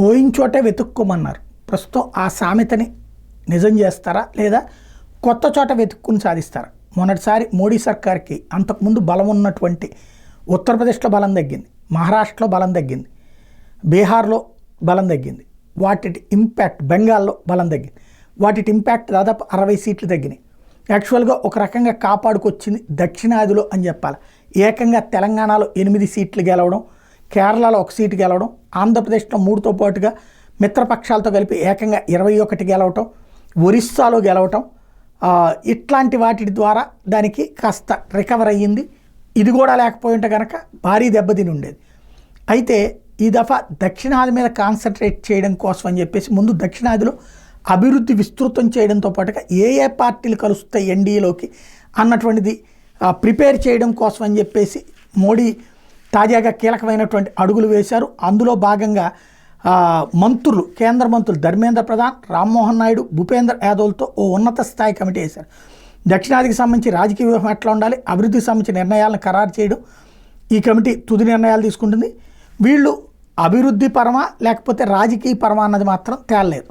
పోయిన చోటే వెతుక్కోమన్నారు. ప్రస్తుతం ఆ సామెతని నిజం చేస్తారా లేదా కొత్త చోట వెతుక్కుని సాధిస్తారా? మొన్నటిసారి మోడీ సర్కార్కి అంతకుముందు బలం ఉన్నటువంటి ఉత్తరప్రదేశ్లో బలం తగ్గింది, మహారాష్ట్రలో బలం తగ్గింది, బీహార్లో బలం తగ్గింది, వాటి ఇంపాక్ట్ బెంగాల్లో బలం తగ్గింది, వాటి ఇంపాక్ట్ దాదాపు 60 సీట్లు తగ్గినాయి. యాక్చువల్గా ఒక రకంగా కాపాడుకొచ్చింది దక్షిణాదిలో అని చెప్పాలి. ఏకంగా తెలంగాణలో 8 సీట్లు గెలవడం, కేరళలో 1 సీటు గెలవడం, ఆంధ్రప్రదేశ్లో 3తో పాటుగా మిత్రపక్షాలతో కలిపి ఏకంగా 21 గెలవటం, ఒరిస్సాలో గెలవటం, ఇట్లాంటి వాటి ద్వారా దానికి కాస్త రికవర్ అయ్యింది. ఇది కూడా లేకపోయి ఉంటే కనుక భారీ దెబ్బతిని ఉండేది. అయితే ఈ దఫా దక్షిణాది మీద కాన్సన్ట్రేట్ చేయడం కోసం అని చెప్పేసి ముందు దక్షిణాదిలో అభివృద్ధి విస్తృతం చేయడంతో పాటుగా ఏ ఏ పార్టీలు కలుస్తాయి ఎన్డీఏలోకి అన్నటువంటిది ప్రిపేర్ చేయడం కోసం అని చెప్పేసి మోడీ తాజాగా కీలకమైనటువంటి అడుగులు వేశారు. అందులో భాగంగా మంత్రులు, కేంద్ర మంత్రులు ధర్మేంద్ర ప్రధాన్, రామ్మోహన్ నాయుడు, భూపేంద్ర యాదవ్లతో ఓ ఉన్నత స్థాయి కమిటీ వేశారు. దక్షిణాదికి సంబంధించి రాజకీయ వ్యూహం ఎట్లా ఉండాలి, అభివృద్ధికి సంబంధించిన నిర్ణయాలను ఖరారు చేయడం ఈ కమిటీ తుది నిర్ణయాలు తీసుకుంటుంది. వీళ్ళు అభివృద్ధి పరమా లేకపోతే రాజకీయ పరమా అన్నది మాత్రం తేలలేదు.